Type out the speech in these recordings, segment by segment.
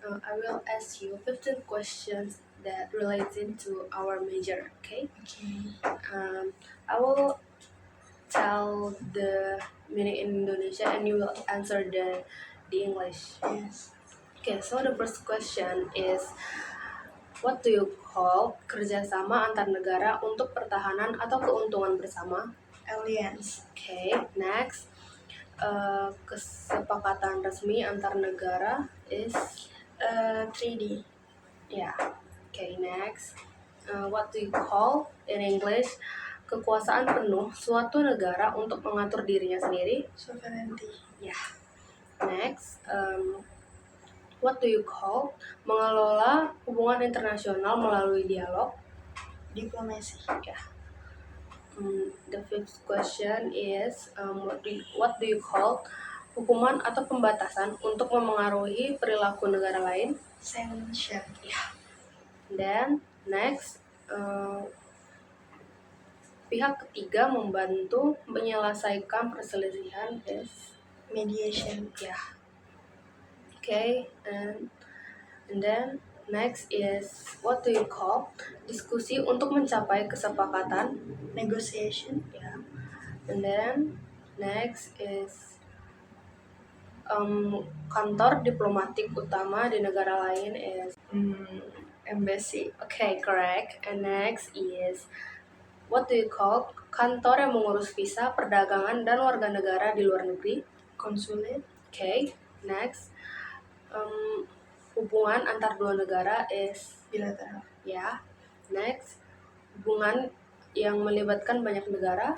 I will ask you 15 questions that relates into our major. Okay. Okay. I will tell the meaning in Indonesia, and you will answer the English. Yes. Okay. So the first question is, what do you call kerjasama antar negara untuk pertahanan atau keuntungan bersama? Alliance. Okay. Next, kesepakatan resmi antar negara is 3D. yeah. Okay, next. What do you call in English kekuasaan penuh suatu negara untuk mengatur dirinya sendiri? Sovereignty. Yeah. Next, what do you call mengelola hubungan internasional melalui dialog? Diplomacy. Yeah. The fifth question is what do you call hukuman atau pembatasan untuk memengaruhi perilaku negara lain? Censorship. Dan next, pihak ketiga membantu menyelesaikan perselisihan is Mediation. yeah. Okay, and then next is what do you call diskusi untuk mencapai kesepakatan? Negotiation. Yeah. And then next is kantor diplomatik utama di negara lain is Embassy. okay, correct. And next is what do you call kantor yang mengurus visa, perdagangan, dan warga negara di luar negeri? Consulate. Okay, next. Hubungan antar dua negara is Bilateral. yeah. Next, hubungan yang melibatkan banyak negara?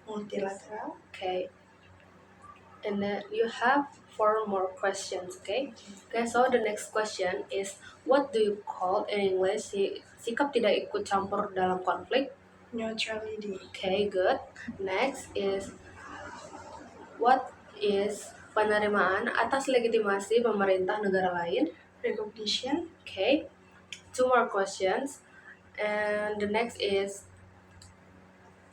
Multilateral. Okay. And then you have 4 more questions, okay? Okay, so the next question is, what do you call in English sikap tidak ikut campur dalam konflik? Neutrality. Okay, good. Next is, what is penerimaan atas legitimasi pemerintah negara lain? Recognition. Okay, 2 more questions. And the next is,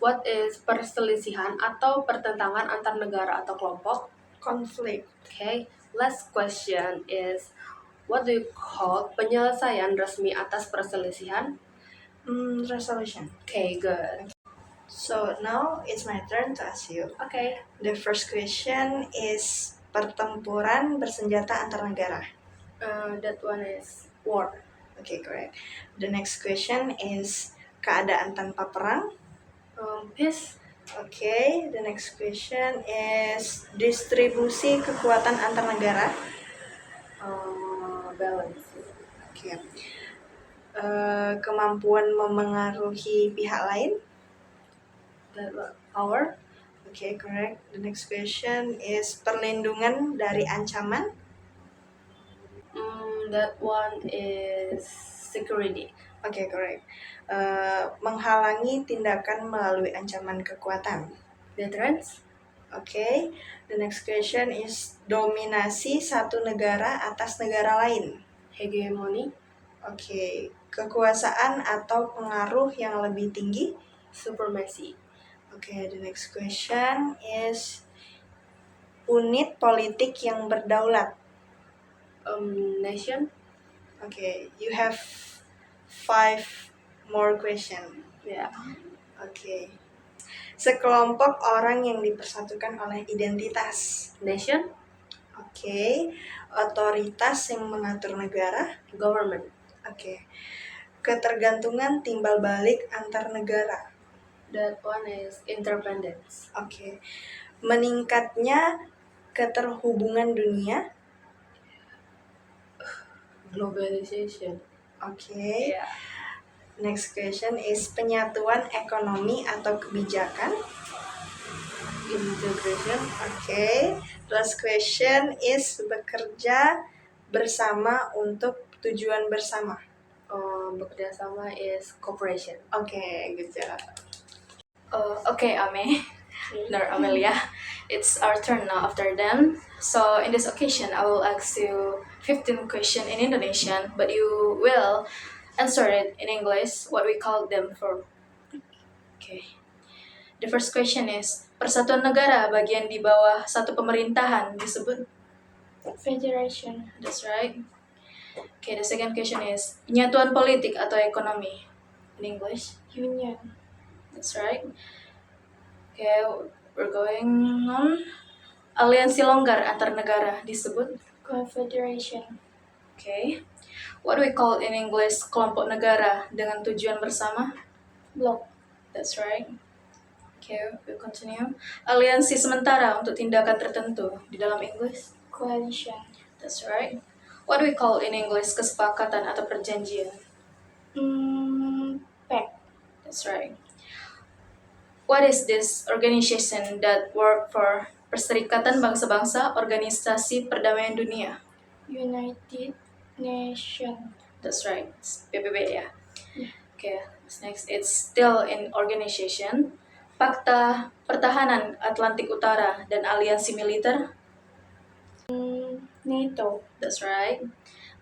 what is perselisihan atau pertentangan antar negara atau kelompok? Conflict. Okay, last question is, what do you call penyelesaian resmi atas perselisihan? Resolution. Okay, good. So now it's my turn to ask you. Okay. The first question is pertempuran bersenjata antar negara. That one is war. Okay, correct. The next question is keadaan tanpa perang. Peace. Okay, the next question is distribusi kekuatan antar negara. Balance. Okay. Kemampuan memengaruhi pihak lain. That one, power. Okay, correct. The next question is perlindungan dari ancaman. That one is security. Okay, correct. Menghalangi tindakan melalui ancaman kekuatan. Deterrence. Okay, the next question is dominasi satu negara atas negara lain. Hegemony. Okay, kekuasaan atau pengaruh yang lebih tinggi. Supremacy. Okay, the next question is unit politik yang berdaulat. Nation. Okay, you have 5 more question. Yeah. Okay. Sekelompok orang yang dipersatukan oleh identitas. Nation. Okay. Otoritas yang mengatur negara. Government. Okay. Ketergantungan timbal balik antar negara. That one is interdependence. Okay. Meningkatnya keterhubungan dunia. Globalization. Okay. Yeah. Next question is penyatuan ekonomi atau kebijakan. Integration. Okay. Last question is bekerja bersama untuk tujuan bersama. Bekerja sama is cooperation. Okay, good job. Okay, Ame, Nor Amelia, it's our turn now after them. So in this occasion, I will ask you 15 questions in Indonesian, but you will answer it in English, what we call them for. Okay. The first question is, Persatuan Negara bagian di bawah satu pemerintahan disebut? Federation. That's right. Okay, the second question is penyatuan politik atau ekonomi in English. Union. That's right. Okay, we're going on. Aliansi longgar antar negara disebut. Confederation. Okay. What do we call in English kelompok negara dengan tujuan bersama? Bloc. That's right. Okay, we'll continue. Aliansi sementara untuk tindakan tertentu di dalam English. Coalition. That's right. What do we call in English kesepakatan atau perjanjian? Pact. That's right. What is this organization that work for Perserikatan Bangsa-Bangsa Organisasi Perdamaian Dunia? United Nation. That's right. It's PBB ya. Yeah. Okay, what's next? It's still in organization. Fakta Pertahanan Atlantik Utara dan Aliansi Militer. NATO. That's right.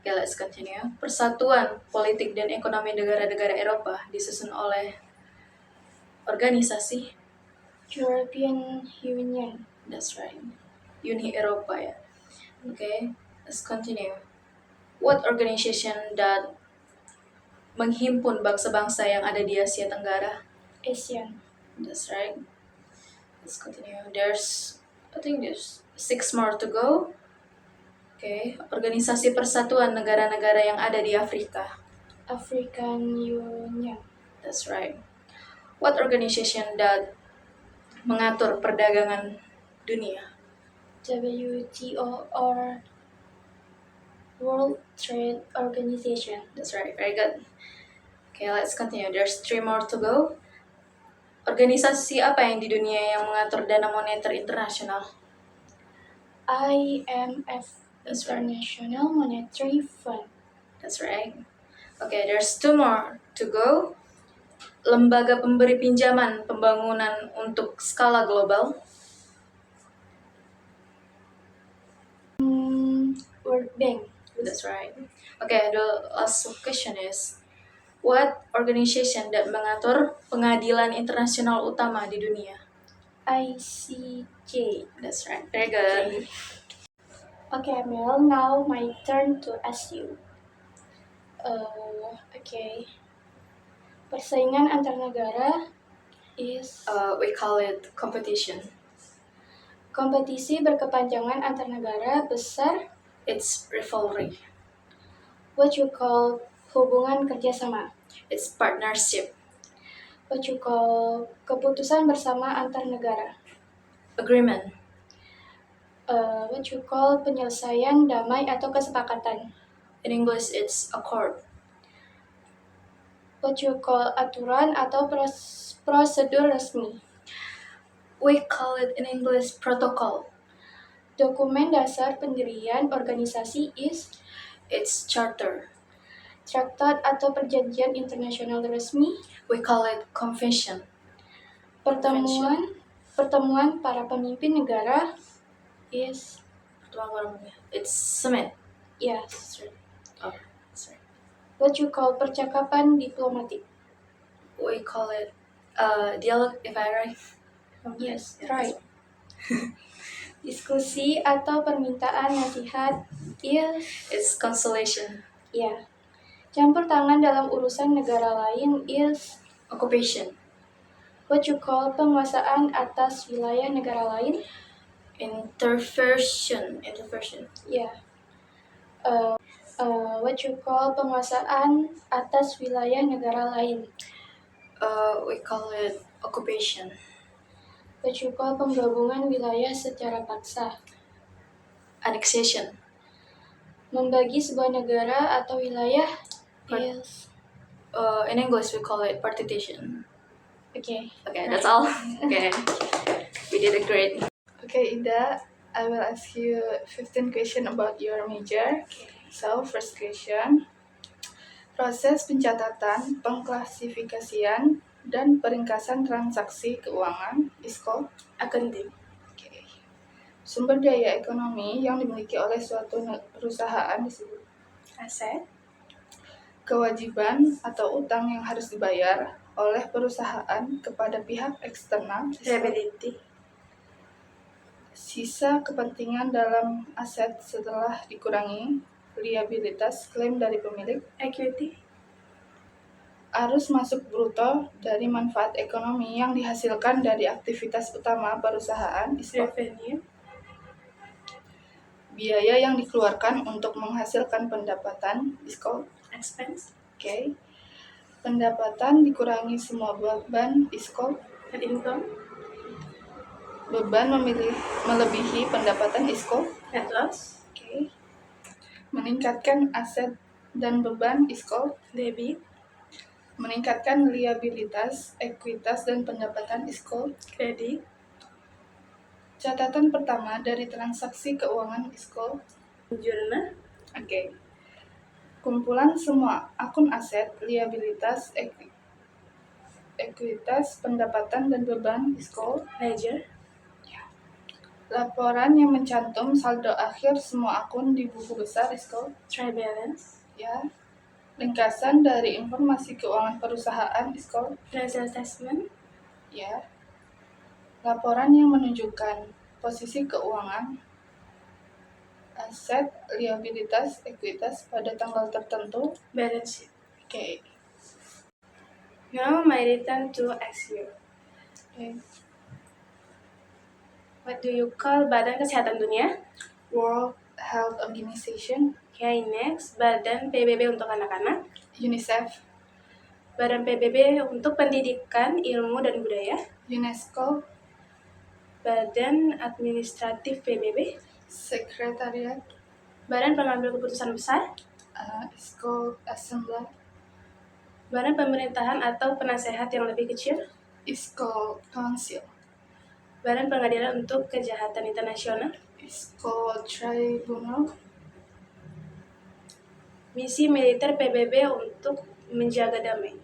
Okay, let's continue. Persatuan Politik dan Ekonomi Negara-negara Eropa disusun oleh organisasi. European Union. That's right. Uni Eropa ya. Okay, let's continue. What organization that menghimpun bangsa-bangsa yang ada di Asia Tenggara? ASEAN. That's right. Let's continue. I think there's 6 more to go. Okay, Organisasi Persatuan Negara-negara yang ada di Afrika. African Union. That's right. What organization that mengatur perdagangan dunia? WTO or World Trade Organization. That's right. Very good. Okay, let's continue. There's 3 more to go. Organisasi apa yang di dunia yang mengatur dana moneter internasional? IMF. That's right. International Monetary Fund. That's right. Okay, there's 2 more to go. Lembaga pemberi pinjaman pembangunan untuk skala global. World Bank. That's right. Okay, the last question is, what organization that mengatur pengadilan internasional utama di dunia? ICJ. That's right. Very good. Okay, Mel, now my turn to ask you. Okay. Persaingan antar negara is We call it competition. kompetisi berkepanjangan antar negara besar. It's rivalry. What you call hubungan kerjasama. It's partnership. What you call keputusan bersama antar negara. Agreement. What you call penyelesaian damai atau kesepakatan. In English, it's accord. What you call aturan atau prosedur resmi. We call it in English protocol. Dokumen dasar pendirian organisasi is It's charter. traktat atau perjanjian internasional resmi. We call it convention. Pertemuan para pemimpin negara is It's summit. yes. Oh, sorry. What you call percakapan diplomatik. We call it dialogue, if I right. Yes, Yeah, right. Diskusi atau permintaan nasihat is It's consolation. ya. Campur tangan dalam urusan negara lain is Occupation. what you call penguasaan atas wilayah negara lain. Interversion. Ya. What you call penguasaan atas wilayah negara lain. We call it occupation. What you call penggabungan wilayah secara paksa. Annexation. Membagi sebuah negara atau wilayah is In English, we call it partition. okay. Okay, that's all. Okay, we did it great. Okay, Ida, I will ask you 15 questions about your major. So, first question. Proses pencatatan, pengklasifikasian, dan peringkasan transaksi keuangan is called Accounting. okay. Sumber daya ekonomi yang dimiliki oleh suatu perusahaan disebut Aset. kewajiban atau utang yang harus dibayar oleh perusahaan kepada pihak eksternal is called Liability. sisa kepentingan dalam aset setelah dikurangi liabilitas klaim dari pemilik, Equity. arus masuk bruto dari manfaat ekonomi yang dihasilkan dari aktivitas utama perusahaan is called Revenue. biaya yang dikeluarkan untuk menghasilkan pendapatan is called Expense. okay. Pendapatan dikurangi semua beban is called Net income. beban melebihi pendapatan is called Net loss. okay. Meningkatkan aset dan beban is called Debit. meningkatkan liabilitas, ekuitas, dan pendapatan is called Credit. catatan pertama dari transaksi keuangan is called Journal. okay. Kumpulan semua akun aset, liabilitas, ekuitas, pendapatan, dan beban is called Ledger. laporan yang mencantum saldo akhir semua akun di buku besar is called Trial balance. ya. Ringkasan dari informasi keuangan perusahaan is called Financial statement. ya. Laporan yang menunjukkan posisi keuangan, aset, liabilitas, ekuitas pada tanggal tertentu. Balance sheet. Okay. Now my return to ask you. Okay. What do you call Badan Kesehatan Dunia? World Health Organization, Okay, next. Badan PBB untuk anak-anak. UNICEF, Badan PBB untuk pendidikan, ilmu, dan budaya. UNESCO, Badan Administratif PBB. Sekretariat, Badan Pengambil Keputusan Besar. is called Assembly, Badan Pemerintahan atau Penasehat yang lebih kecil. is called Council, Badan Pengadilan untuk Kejahatan Internasional. is called Tribunal, Misi militer PBB untuk menjaga damai.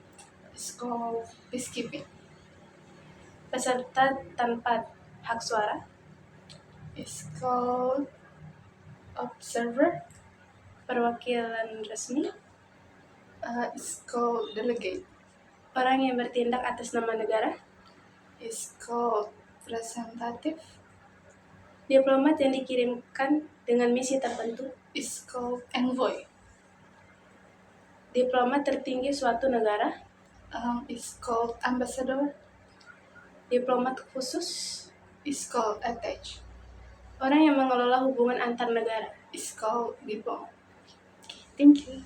is called Peacekeeping, Peserta tanpa hak suara. is called Observer, Perwakilan resmi. is called Delegate, Orang yang bertindak atas nama negara. is called Representative, Diplomat yang dikirimkan dengan misi tertentu. is called Envoy, Diplomat tertinggi suatu negara. is called Ambassador, Diplomat khusus. is called Attached, Orang yang mengelola hubungan antar negara. is called Diplomat. Thank you.